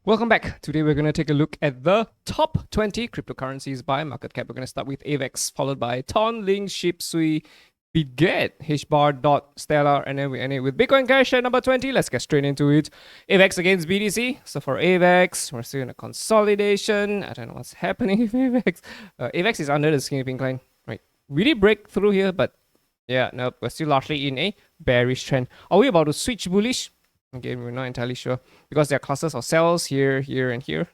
Welcome back. Today we're going to take a look at the top 20 cryptocurrencies by market cap. We're going to start with AVAX, followed by TON, Link, SHIB, SUI, BitGet, HBAR, DOT, Stellar, and then we end it with Bitcoin Cash at number 20. Let's get straight into it. AVAX against BTC. So for AVAX, we're still in a consolidation. I don't know what's happening with AVAX. AVAX is under the skinny pink line, right? We did break through here, but yeah, no, we're still largely in a bearish trend. Are we about to switch bullish? Again, we're not entirely sure because there are clusters of cells here, here, and here.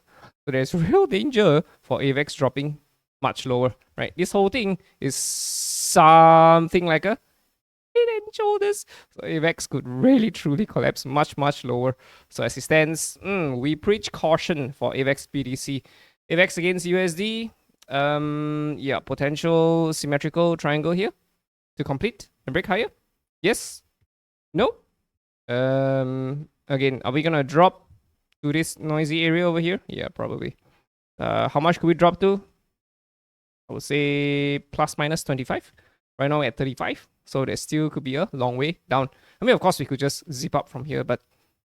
So there's real danger for AVAX dropping much lower, right? This whole thing is something like a head and shoulders. So AVAX could really truly collapse much, much lower. So as it stands, we preach caution for AVAX BTC. AVAX against USD, yeah, potential symmetrical triangle here to complete and break higher. Yes? No? Again, are we gonna drop to this noisy area over here? Yeah, probably. How much could we drop to? I would say plus minus 25. Right now we're at 35. So there still could be a long way down. I mean, of course, we could just zip up from here, but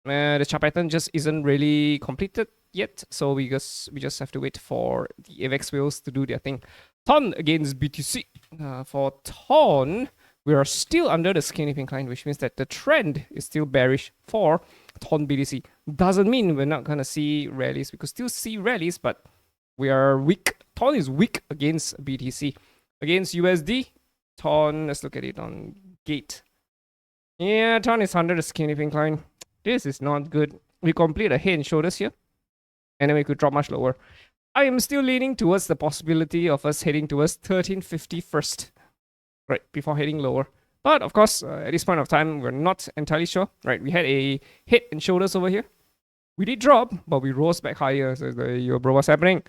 the chart pattern just isn't really completed yet. So we just have to wait for the AVAX wheels to do their thing. TON against BTC. For TON, we are still under the skinny pink line, which means that the trend is still bearish for TON BTC. Doesn't mean we're not gonna see rallies. We could still see rallies, but we are weak. TON is weak against BTC. Against USD, TON, let's look at it on Gate. Yeah, TON is under the skinny pink line. This is not good. We complete a head and shoulders here, and then we could drop much lower. I am still leaning towards the possibility of us heading towards 1350 first. Right, before heading lower. But of course, at this point of time, we're not entirely sure. Right, we had a head and shoulders over here. We did drop, but we rose back higher. So yo, bro, what's happening?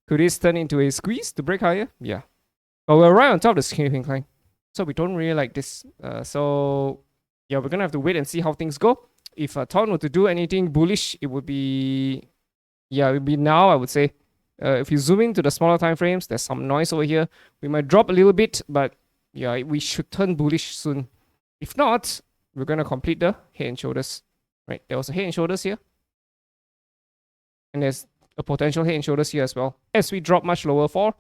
Could this turn into a squeeze to break higher? Yeah. But we're right on top of the skinny pink line. So we don't really like this. So yeah, we're gonna have to wait and see how things go. If TON were to do anything bullish, it would be, yeah, it would be now, I would say. If you zoom into the smaller time frames, there's some noise over here. We might drop a little bit, but yeah, we should turn bullish soon. If not, we're gonna complete the head and shoulders. Right, there was a head and shoulders here. And there's a potential head and shoulders here as well. As we drop much lower for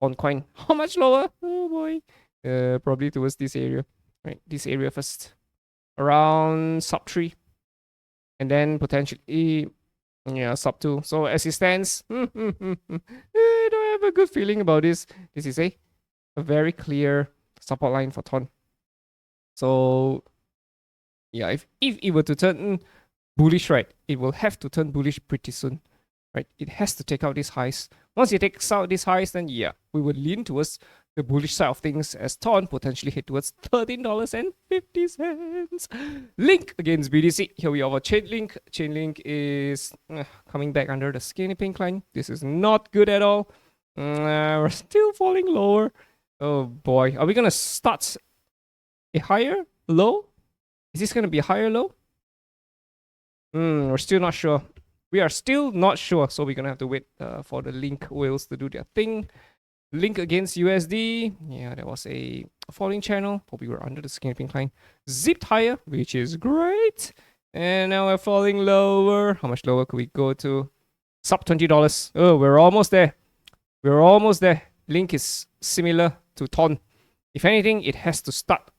on coin. How much lower? Oh boy. Probably towards this area. Right, this area first. Around sub 3. And then potentially, yeah, sub 2. So as it stands, I don't have a good feeling about this. This is a very clear support line for TON. So yeah, if it were to turn bullish, right, it will have to turn bullish pretty soon. Right? It has to take out these highs. Once it takes out these highs, then yeah, we would lean towards the bullish side of things as TON potentially hit towards $13.50. Link against BTC. Here we have our Chainlink. Chainlink is coming back under the skinny pink line. This is not good at all. We're still falling lower. Oh boy, are we gonna start a higher low? Is this gonna be a higher low? We're still not sure. We are still not sure, so we're gonna have to wait for the Link whales to do their thing. Link against USD. Yeah, there was a falling channel, but we were under the skinny pink line. Zipped higher, which is great. And now we're falling lower. How much lower could we go to? Sub $20. Oh, we're almost there. We're almost there. Link is similar to TON. If anything, it has to start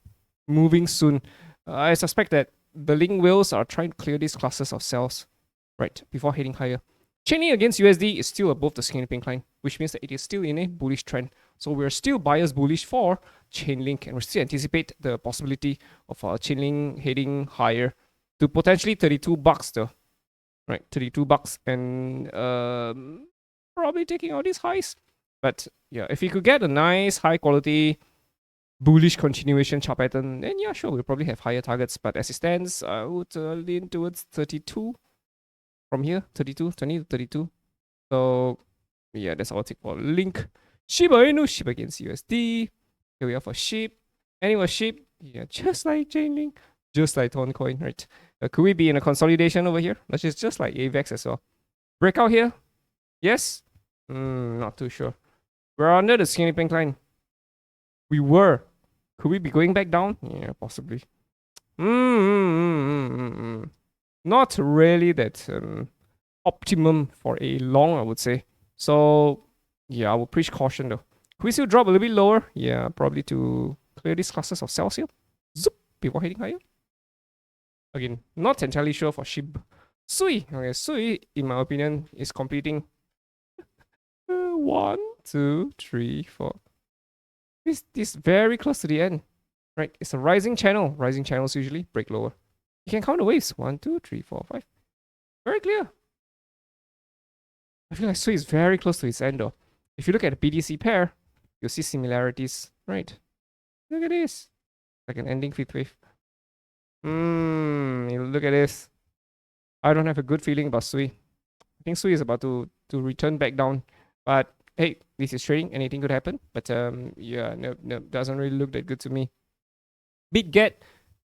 moving soon. I suspect that the Link whales are trying to clear these clusters of cells, right, before heading higher. Chainlink against USD is still above the skinny pink line, which means that it is still in a bullish trend. So we're still buyers bullish for Chainlink, and we still anticipate the possibility of Chainlink heading higher to potentially $32 though. Right, $32 and probably taking out these highs. But yeah, if we could get a nice high quality bullish continuation chart pattern, then yeah, sure, we'll probably have higher targets. But as it stands, I would lean towards 32 from here, 32, 20 to 32. So yeah, that's our take for Link. Shiba Inu, SHIB against USD. Here we are for SHIB. Anyway, SHIB, yeah, just like Chainlink, just like TON coin, right? Could we be in a consolidation over here? That's just like AVAX as well. Breakout here? Yes? Not too sure. We're under the skinny pink line. We were. Could we be going back down? Yeah, possibly. Not really that optimum for a long, I would say. So yeah, I will preach caution though. Could we still drop a little bit lower? Yeah, probably to clear these clusters of cells here. Zoop, before heading higher. Again, not entirely sure for SHIB. Sui. Okay, Sui, in my opinion, is completing 1, 2, 3, 4. This very close to the end. Right? It's a rising channel. Rising channels usually break lower. You can count the waves. 1, 2, 3, 4, 5. Very clear. I feel like Sui is very close to its end though. If you look at the BTC pair, you'll see similarities. Right? Look at this. Like an ending fifth wave. Look at this. I don't have a good feeling about Sui. I think Sui is about to return back down. But hey, this is trading. Anything could happen. But yeah, no, doesn't really look that good to me. Big Get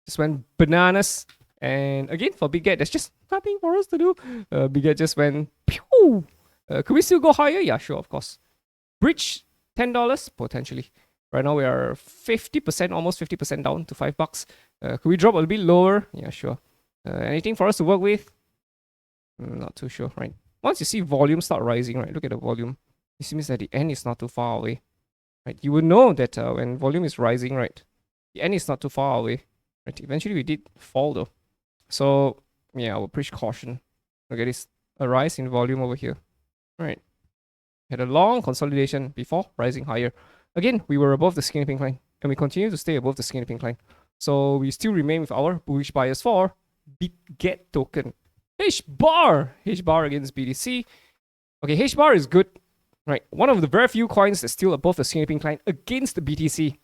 just went bananas. And again, for Big Get, there's just nothing for us to do. Big Get just went pew. Could we still go higher? Yeah, sure, of course. Bridge $10 potentially. Right now we are 50%, almost 50% down to $5. Could we drop a little bit lower? Yeah, sure. Anything for us to work with? Not too sure, right? Once you see volume start rising, right? Look at the volume. This means that the end is not too far away, right? You will know that when volume is rising, right? The end is not too far away, right? Eventually we did fall though. So yeah, I will preach caution. Look at this, a rise in volume over here, right? Had a long consolidation before rising higher. Again, we were above the skinny pink line and we continue to stay above the skinny pink line. So we still remain with our bullish bias for Big Get token. HBAR! HBAR against BTC. Okay, HBAR is good, right? One of the very few coins that's still above the skinny pink line against the BTC.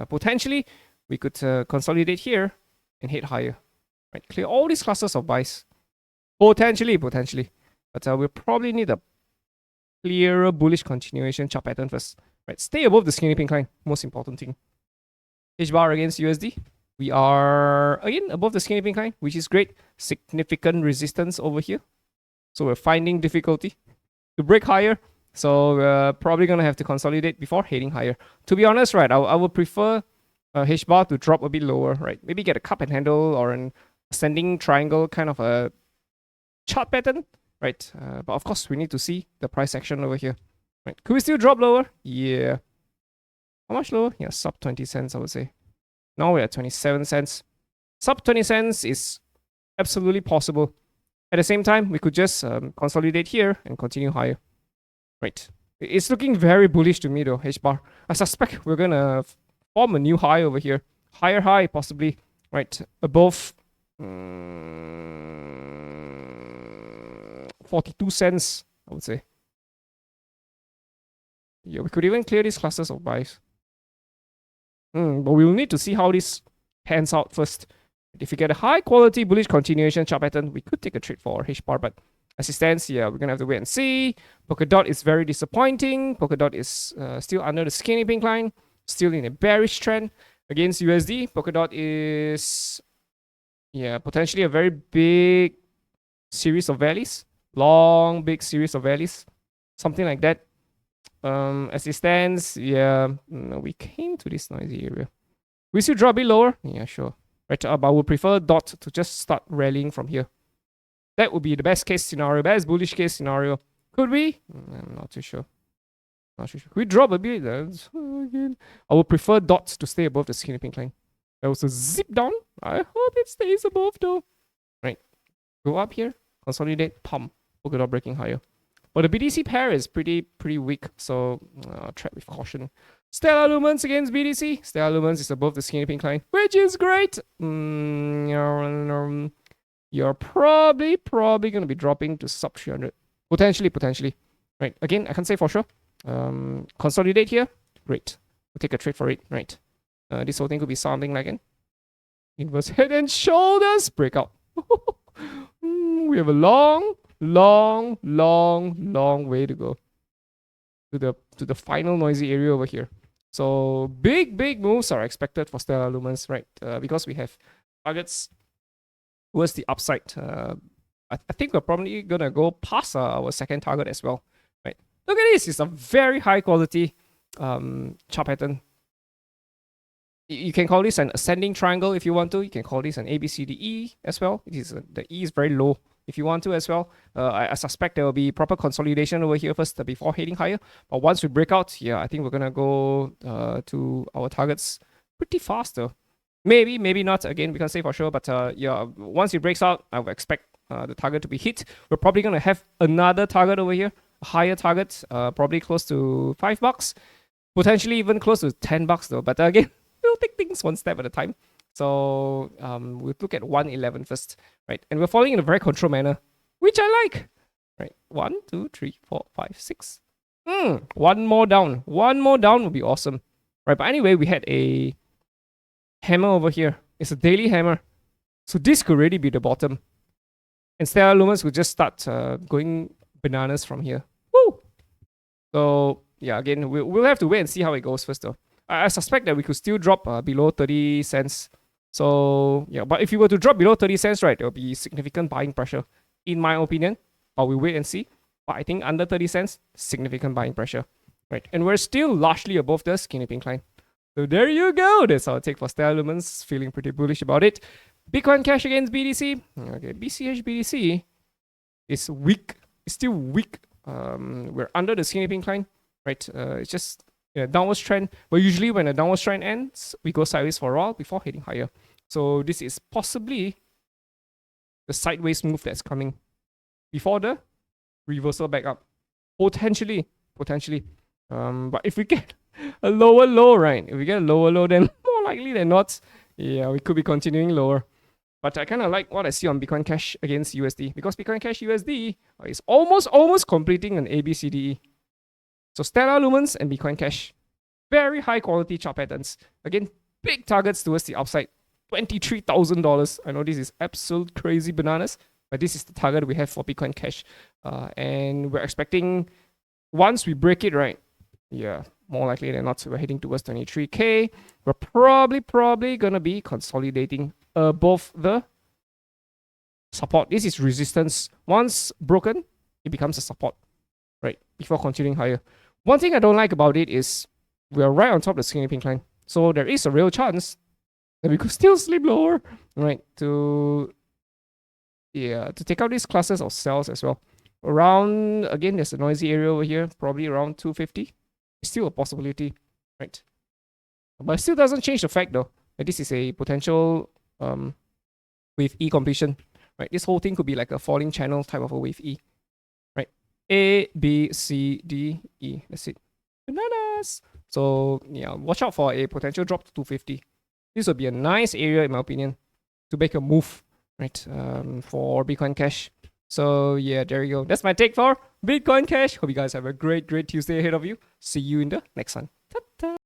Potentially, we could consolidate here and head higher. Right, clear all these clusters of buys. Potentially. But we'll probably need a clearer bullish continuation chart pattern first. Right, stay above the skinny pink line. Most important thing. HBAR against USD. We are again above the skinny pink line, which is great. Significant resistance over here. So we're finding difficulty to break higher. So we're probably gonna have to consolidate before heading higher. To be honest, right, I would prefer HBAR to drop a bit lower, right? Maybe get a cup and handle or an ascending triangle kind of a chart pattern, right? But of course, we need to see the price action over here. Right? Could we still drop lower? Yeah. How much lower? Yeah, sub 20 cents, I would say. Now we're at 27 cents. Sub 20 cents is absolutely possible. At the same time, we could just consolidate here and continue higher. Right. It's looking very bullish to me though, HBAR. I suspect we're gonna form a new high over here. Higher high, possibly. Right. Above 42 cents, I would say. Yeah, we could even clear these clusters of buys. But we'll need to see how this pans out first. If we get a high quality bullish continuation chart pattern, we could take a trade for HBAR, but as it stands, yeah, we're gonna have to wait and see. Polkadot is very disappointing. Polkadot is still under the skinny pink line, still in a bearish trend against USD. Polkadot is, yeah, potentially a very big series of valleys, long big series of valleys, something like that. As it stands, yeah, we came to this noisy area. We still drop a bit lower, yeah, sure. Right, but I would prefer DOT to just start rallying from here. That would be the best case scenario, best bullish case scenario. Could we? I'm not too sure. Not too sure. Could we drop a bit? Again, I would prefer DOT to stay above the skinny pink line. That was a zip down. I hope it stays above though. Right, go up here, consolidate, pump. Polkadot breaking higher. But the BTC pair is pretty weak, so tread with caution. Stellar Lumens against BTC. Stellar Lumens is above the skinny pink line, which is great. You're probably going to be dropping to sub 300. Potentially. Right, again, I can't say for sure. Consolidate here. Great. We'll take a trade for it. Right. This whole thing could be something like an inverse head and shoulders breakout. We have a long way to go to the final noisy area over here. So big moves are expected for Stellar Lumens, right? Because we have targets towards the upside. I think we're probably gonna go past our second target as well, right? Look at this. It's a very high quality chart pattern. You can call this an ascending triangle if you want to. You can call this an ABCDE as well. It is the E is very low. if you want to as well. I suspect there will be proper consolidation over here first before heading higher. But once we break out, yeah, I think we're gonna go to our targets pretty fast though. Maybe, maybe not. Again, we can't say for sure. But yeah, once it breaks out, I would expect the target to be hit. We're probably gonna have another target over here, a higher target, probably close to $5, potentially even close to $10 though. But again, we'll take things one step at a time. So we'll look at 111 first, right? And we're following in a very controlled manner, which I like, right? 1, 2, 3, 4, 5, 6. One more down. One more down would be awesome, right? But anyway, we had a hammer over here. It's a daily hammer. So this could really be the bottom. And Stellar Lumens will just start going bananas from here. Woo! So yeah, again, we'll have to wait and see how it goes first though. I suspect that we could still drop below 30 cents. So yeah, but if you were to drop below 30 cents, right, there will be significant buying pressure, in my opinion. But we'll wait and see. But I think under 30 cents, significant buying pressure, right? And we're still largely above the skinny pink line. So there you go. That's our take for Stellar Lumens. Feeling pretty bullish about it. Bitcoin Cash against BDC. Okay, BCH BDC is weak. It's still weak. We're under the skinny pink line, right? It's just a downward trend. But usually when a downward trend ends, we go sideways for a while before heading higher. So this is possibly the sideways move that's coming before the reversal back up. Potentially. But if we get a lower low, right? If we get a lower low, then more likely than not, yeah, we could be continuing lower. But I kind of like what I see on Bitcoin Cash against USD, because Bitcoin Cash USD is almost completing an ABCDE. So Stellar Lumens and Bitcoin Cash, very high quality chart patterns. Again, big targets towards the upside. $23,000. I know this is absolute crazy bananas, but this is the target we have for Bitcoin Cash. And we're expecting, once we break it, right? Yeah, more likely than not, we're heading towards 23K. We're probably gonna be consolidating above the support. This is resistance. Once broken, it becomes a support, right? Before continuing higher. One thing I don't like about it is we're right on top of the skinny pink line. So there is a real chance that we could still slip lower, right? To take out these classes of cells as well. Around, again, there's a noisy area over here, probably around 250. It's still a possibility, right? But it still doesn't change the fact though that this is a potential wave E completion, right? This whole thing could be like a falling channel type of a wave E, right? A, B, C, D, E. That's it. Bananas. So yeah, watch out for a potential drop to 250. This would be a nice area, in my opinion, to make a move, right? For Bitcoin Cash. So yeah, there you go. That's my take for Bitcoin Cash. Hope you guys have a great Tuesday ahead of you. See you in the next one.